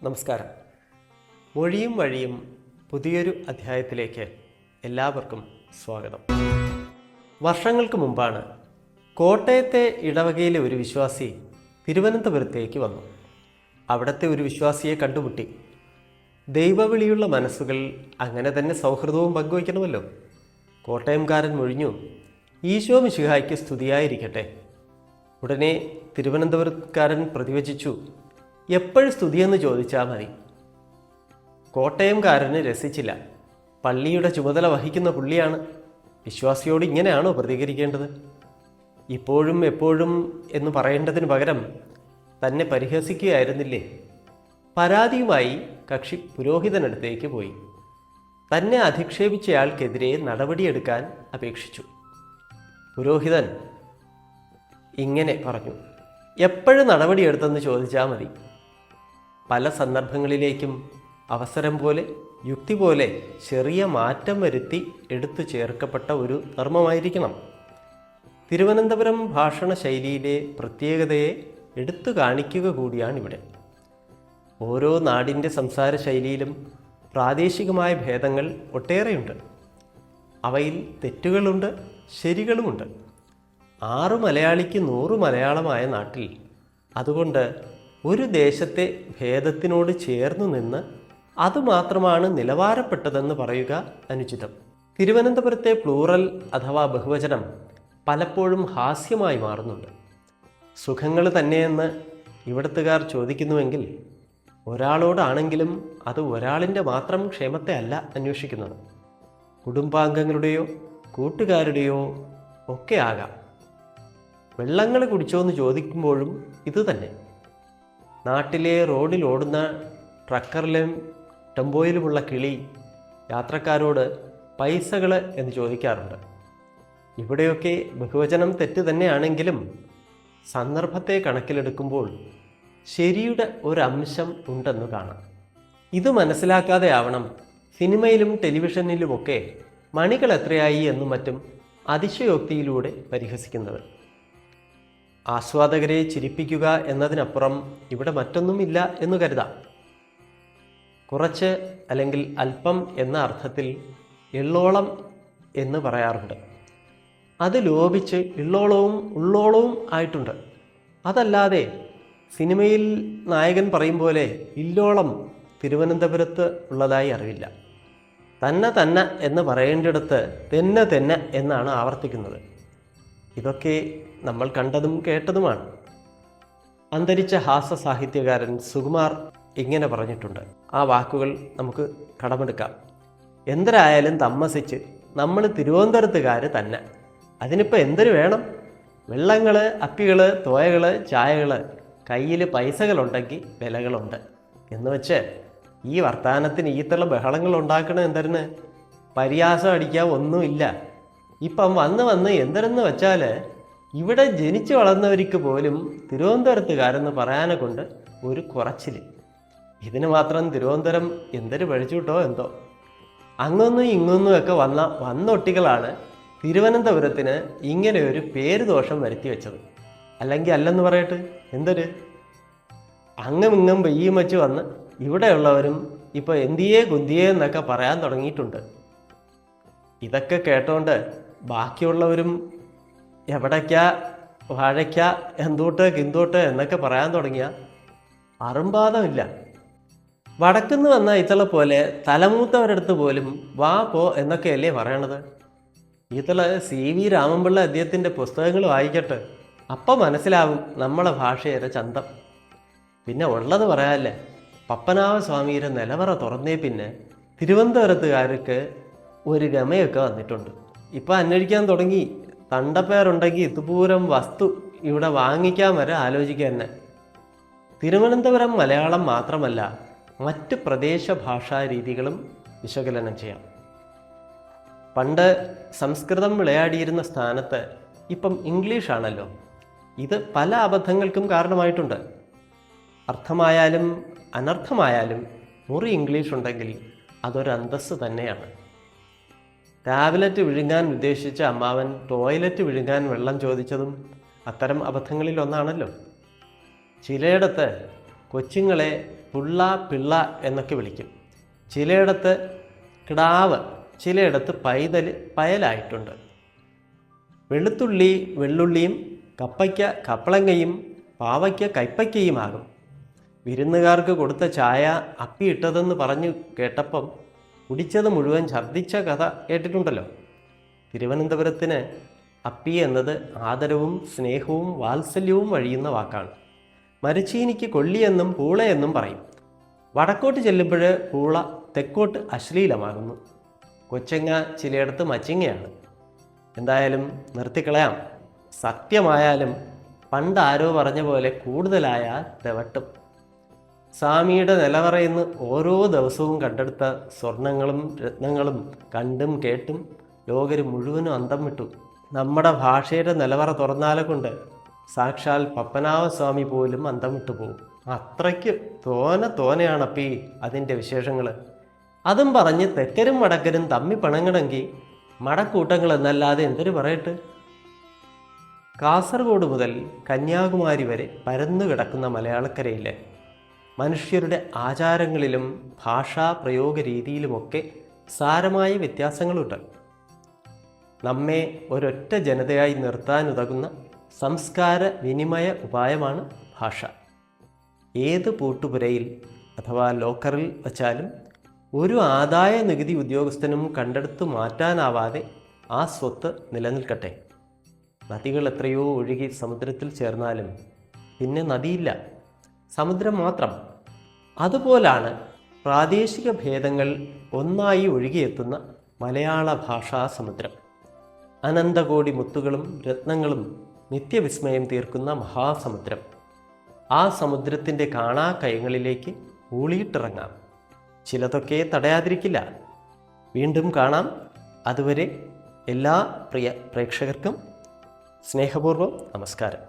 നമസ്കാരം. മൊഴിയും വഴിയും പുതിയൊരു അധ്യായത്തിലേക്ക് എല്ലാവർക്കും സ്വാഗതം. വർഷങ്ങൾക്ക് മുമ്പാണ് കോട്ടയത്തെ ഇടവകയിലെ ഒരു വിശ്വാസി തിരുവനന്തപുരത്തേക്ക് വന്നു. അവിടുത്തെ ഒരു വിശ്വാസിയെ കണ്ടുമുട്ടി. ദൈവവിളിയുള്ള മനസ്സുകൾ അങ്ങനെ തന്നെ സൗഹൃദവും പങ്കുവയ്ക്കണമല്ലോ. കോട്ടയംകാരൻ മൊഴിഞ്ഞു, ഈശോ മിശിഹായ്ക്ക് സ്തുതിയായിരിക്കട്ടെ. ഉടനെ തിരുവനന്തപുരക്കാരൻ പ്രതിവചിച്ചു, എപ്പോഴും സ്തുതിയെന്ന് ചോദിച്ചാൽ മതി. കോട്ടയംകാരന് രസിച്ചില്ല. പള്ളിയുടെ ചുമതല വഹിക്കുന്ന പുള്ളിയാണ്. വിശ്വാസിയോട് ഇങ്ങനെയാണോ പ്രതികരിക്കേണ്ടത്? ഇപ്പോഴും എപ്പോഴും എന്ന് പറയേണ്ടതിന് പകരം തന്നെ പരിഹസിക്കുകയായിരുന്നില്ലേ? പരാതിയുമായി കക്ഷി പുരോഹിതനടുത്തേക്ക് പോയി. തന്നെ അധിക്ഷേപിച്ചയാൾക്കെതിരെ നടപടിയെടുക്കാൻ അപേക്ഷിച്ചു. പുരോഹിതൻ ഇങ്ങനെ പറഞ്ഞു, എപ്പോഴും നടപടിയെടുത്തെന്ന് ചോദിച്ചാൽ മതി. പല സന്ദർഭങ്ങളിലേക്കും അവസരം പോലെ യുക്തി പോലെ ചെറിയ മാറ്റം വരുത്തി എടുത്തു ചേർക്കപ്പെട്ട ഒരു ധർമ്മമായിരിക്കണം. തിരുവനന്തപുരം ഭാഷണ ശൈലിയിലെ പ്രത്യേകതയെ എടുത്തു കാണിക്കുക കൂടിയാണിവിടെ. ഓരോ നാടിൻ്റെ സംസാര ശൈലിയിലും പ്രാദേശികമായ ഭേദങ്ങൾ ഒട്ടേറെയുണ്ട്. അവയിൽ തെറ്റുകളുണ്ട്, ശരികളുമുണ്ട്. 6 മലയാളിക്ക് 100 മലയാളമായ നാട്ടിൽ അതുകൊണ്ട് ഒരു ദേശത്തെ ഭേദത്തിനോട് ചേർന്നു നിന്ന് അതുമാത്രമാണ് നിലവാരപ്പെട്ടതെന്ന് പറയുക അനുചിതം. തിരുവനന്തപുരത്തെ പ്ലൂറൽ അഥവാ ബഹുവചനം പലപ്പോഴും ഹാസ്യമായി മാറുന്നുണ്ട്. സുഖങ്ങൾ തന്നെയെന്ന് ഇവിടുത്തുകാർ ചോദിക്കുന്നുവെങ്കിൽ ഒരാളോടാണെങ്കിലും അത് ഒരാളിൻ്റെ മാത്രം ക്ഷേമത്തെ അല്ല അന്വേഷിക്കുന്നത്. കുടുംബാംഗങ്ങളുടെയോ കൂട്ടുകാരുടെയോ ഒക്കെ ആകാം. വെള്ളങ്ങൾ കുടിച്ചോ എന്ന് ചോദിക്കുമ്പോഴും ഇതുതന്നെ. നാട്ടിലെ റോഡിൽ ഓടുന്ന ട്രക്കറിലും ടെമ്പോയിലുമുള്ള കിളി യാത്രക്കാരോട് പൈസകൾ എന്ന് ചോദിക്കാറുണ്ട്. ഇവിടെയൊക്കെ ബഹുവചനം തെറ്റ് തന്നെയാണെങ്കിലും സന്ദർഭത്തെ കണക്കിലെടുക്കുമ്പോൾ ശരിയുടെ ഒരംശം ഉണ്ടെന്ന് കാണാം. ഇത് മനസ്സിലാക്കാതെ ആവണം സിനിമയിലും ടെലിവിഷനിലുമൊക്കെ മണികൾ എത്രയായി എന്നും മറ്റും അതിശയോക്തിയിലൂടെ പരിഹസിക്കുന്നത്. ആസ്വാദകരെ ചിരിപ്പിക്കുക എന്നതിനപ്പുറം ഇവിടെ മറ്റൊന്നുമില്ല എന്ന് കരുതാം. കുറച്ച് അല്ലെങ്കിൽ അല്പം എന്ന അർത്ഥത്തിൽ എള്ളോളം എന്ന് പറയാറുണ്ട്. അത് ലോപിച്ച് ഇള്ളോളവും ഉള്ളോളവും ആയിട്ടുണ്ട്. അതല്ലാതെ സിനിമയിൽ നായകൻ പറയും പോലെ ഇല്ലോളം തിരുവനന്തപുരത്ത് ഉള്ളതായി അറിവില്ല. തന്നെ എന്ന് പറയേണ്ടിടത്ത് തന്നെ എന്നാണ് ആവർത്തിക്കുന്നത്. ഇതൊക്കെ നമ്മൾ കണ്ടതും കേട്ടതുമാണ്. അന്തരിച്ച ഹാസ്യ സാഹിത്യകാരൻ സുകുമാർ ഇങ്ങനെ പറഞ്ഞിട്ടുണ്ട്. ആ വാക്കുകൾ നമുക്ക് കടമെടുക്കാം. എന്തരായാലും തമ്മസിച്ച് നമ്മൾ തിരുവനന്തപുരത്തുകാർ തന്നെ. അതിനിപ്പോൾ എന്തൊരു വേണം? വെള്ളങ്ങൾ, അപ്പികൾ, തോയകൾ, ചായകൾ, കയ്യിൽ പൈസകളുണ്ടെങ്കിൽ വിലകളുണ്ട് എന്ന് വെച്ച് ഈ വർത്തമാനത്തിന് ഈത്തുള്ള ബഹളങ്ങൾ ഉണ്ടാക്കണ എന്തരന്? പരിഹാസം അടിക്കാൻ ഒന്നുമില്ല. ഇപ്പം വന്ന് എന്തെന്ന് വെച്ചാൽ ഇവിടെ ജനിച്ചു വളർന്നവർക്ക് പോലും തിരുവനന്തപുരത്തുകാരെന്ന് പറയാനെ കൊണ്ട് ഒരു കുറച്ചിൽ. ഇതിന് മാത്രം തിരുവനന്തപുരം എന്തൊരു പഴിച്ചുവിട്ടോ എന്തോ. അങ്ങൊന്നും ഇങ്ങൊന്നും ഒക്കെ വന്നൊട്ടികളാണ് തിരുവനന്തപുരത്തിന് ഇങ്ങനെ ഒരു പേര് ദോഷം വരുത്തി വെച്ചത്. അല്ലെങ്കിൽ അല്ലെന്ന് പറയട്ടെ, എന്തൊരു അങ്ങും ഇങ്ങും പെയ്യും വെച്ച് വന്ന് ഇവിടെയുള്ളവരും ഇപ്പോൾ എന്തിയേ കുന്തിയേ എന്നൊക്കെ പറയാൻ തുടങ്ങിയിട്ടുണ്ട്. ഇതൊക്കെ കേട്ടോണ്ട് ബാക്കിയുള്ളവരും എവിടേക്കാ വാഴയ്ക്ക എന്തോട്ട് കിന്തോട്ട് എന്നൊക്കെ പറയാൻ തുടങ്ങിയ അറുംപാദമില്ല. വടക്കുന്ന് വന്ന ഇത്തള പോലെ തലമൂത്തവരടുത്ത് പോലും വാ പോ എന്നൊക്കെയല്ലേ പറയണത്. ഇത്തള CV രാമൻപിള്ള അദ്ദേഹത്തിൻ്റെ പുസ്തകങ്ങൾ വായിക്കട്ടെ, അപ്പം മനസ്സിലാവും നമ്മളെ ഭാഷയുടെ ചന്തം. പിന്നെ ഉള്ളത് പറയാല്ലേ, പപ്പനാഭ സ്വാമിയുടെ നിലവറ തുറന്നേ പിന്നെ തിരുവനന്തപുരത്തുകാർക്ക് ഒരു ഗമയൊക്കെ വന്നിട്ടുണ്ട്. ഇപ്പം അന്വേഷിക്കാൻ തുടങ്ങി. തണ്ടപ്പേരുണ്ടെങ്കിൽ ഇതുപൂരം വസ്തു ഇവിടെ വാങ്ങിക്കാൻ വരെ ആലോചിക്കുക തന്നെ. തിരുവനന്തപുരം മലയാളം മാത്രമല്ല, മറ്റ് പ്രദേശ ഭാഷാ രീതികളും വിശകലനം ചെയ്യാം. പണ്ട് സംസ്കൃതം വിളയാടിയിരുന്ന സ്ഥാനത്ത് ഇപ്പം ഇംഗ്ലീഷാണല്ലോ. ഇത് പല അബദ്ധങ്ങൾക്കും കാരണമായിട്ടുണ്ട്. അർത്ഥമായാലും അനർത്ഥമായാലും മുറി ഇംഗ്ലീഷ് ഉണ്ടെങ്കിൽ അതൊരു അന്തസ്സ് തന്നെയാണ്. ടാബ്ലറ്റ് വിഴുങ്ങാൻ ഉദ്ദേശിച്ച അമ്മാവൻ ടോയ്ലറ്റ് വിഴുങ്ങാൻ വെള്ളം ചോദിച്ചതും അത്തരം അബദ്ധങ്ങളിലൊന്നാണല്ലോ. ചിലയിടത്ത് കൊച്ചുങ്ങളെ പുള്ള, പിള്ള എന്നൊക്കെ വിളിക്കും. ചിലയിടത്ത് കിടാവ്, ചിലയിടത്ത് പൈതൽ, പയലായിട്ടുണ്ട്. വെളുത്തുള്ളി വെള്ളുള്ളിയും, കപ്പയ്ക്ക കപ്പളങ്ങയും, പാവയ്ക്ക കൈപ്പയ്ക്കയുമാകും. വിരുന്നുകാർക്ക് കൊടുത്ത ചായ അപ്പിയിട്ടതെന്ന് പറഞ്ഞു കേട്ടപ്പം കുടിച്ചത് മുഴുവൻ ഛർദ്ദിച്ച കഥ കേട്ടിട്ടുണ്ടല്ലോ. തിരുവനന്തപുരത്തിന് അപ്പി എന്നത് ആദരവും സ്നേഹവും വാത്സല്യവും വഴിയുന്ന വാക്കാണ്. മരച്ചീനിക്ക് കൊള്ളിയെന്നും പൂളയെന്നും പറയും. വടക്കോട്ട് ചെല്ലുമ്പോൾ പൂള തെക്കോട്ട് അശ്ലീലമാകുന്നു. കൊച്ചങ്ങ ചിലയിടത്ത് മച്ചിങ്ങയാണ്. എന്തായാലും നിർത്തിക്കളയാം. സത്യമായാലും പണ്ടാരോ പറഞ്ഞ പോലെ കൂടുതലായാൽ തെവട്ടും. സ്വാമിയുടെ നിലവറയെന്ന് ഓരോ ദിവസവും കണ്ടെടുത്ത സ്വർണങ്ങളും രത്നങ്ങളും കണ്ടും കേട്ടും ലോകര് മുഴുവനും അന്തം വിട്ടു. നമ്മുടെ ഭാഷയുടെ നിലവറ തുറന്നാലെ കൊണ്ട് സാക്ഷാൽ പപ്പനാഭസ്വാമി പോലും അന്തം വിട്ടു പോകും. അത്രയ്ക്ക് തോനെയാണപ്പീ അതിൻ്റെ വിശേഷങ്ങൾ. അതും പറഞ്ഞ് തെക്കരും വടക്കരും തമ്മി പിണങ്ങണമെങ്കിൽ മടക്കൂട്ടങ്ങൾ എന്നല്ലാതെ എന്തൊരു പറയട്ട്. കാസർഗോഡ് മുതൽ കന്യാകുമാരി വരെ പരന്നു കിടക്കുന്ന മലയാളക്കരയിലെ മനുഷ്യരുടെ ആചാരങ്ങളിലും ഭാഷാ പ്രയോഗ രീതിയിലുമൊക്കെ സാരമായ വ്യത്യാസങ്ങളുണ്ട്. നമ്മെ ഒരൊറ്റ ജനതയായി നിർത്താനുതകുന്ന സംസ്കാര വിനിമയ ഉപായമാണ് ഭാഷ. ഏത് പൂട്ടുപുരയിൽ അഥവാ ലോക്കറിൽ വച്ചാലും ഒരു ആദായ നികുതി ഉദ്യോഗസ്ഥനും കണ്ടെടുത്തു മാറ്റാനാവാതെ ആ സ്വത്ത് നിലനിൽക്കട്ടെ. നദികൾ എത്രയോ ഒഴുകി സമുദ്രത്തിൽ ചേർന്നാലും പിന്നെ നദിയില്ല, സമുദ്രം മാത്രം. അതുപോലാണ് പ്രാദേശിക ഭേദങ്ങൾ ഒന്നായി ഒഴുകിയെത്തുന്ന മലയാള ഭാഷാ സമുദ്രം. അനന്തകോടി മുത്തുകളും രത്നങ്ങളും നിത്യവിസ്മയം തീർക്കുന്ന മഹാസമുദ്രം. ആ സമുദ്രത്തിൻ്റെ കാണാക്കയങ്ങളിലേക്ക് ഊളിയിട്ടിറങ്ങാം. ചിലതൊക്കെ തടയാതിരിക്കില്ല. വീണ്ടും കാണാം. അതുവരെ എല്ലാ പ്രിയ പ്രേക്ഷകർക്കും സ്നേഹപൂർവ്വം നമസ്കാരം.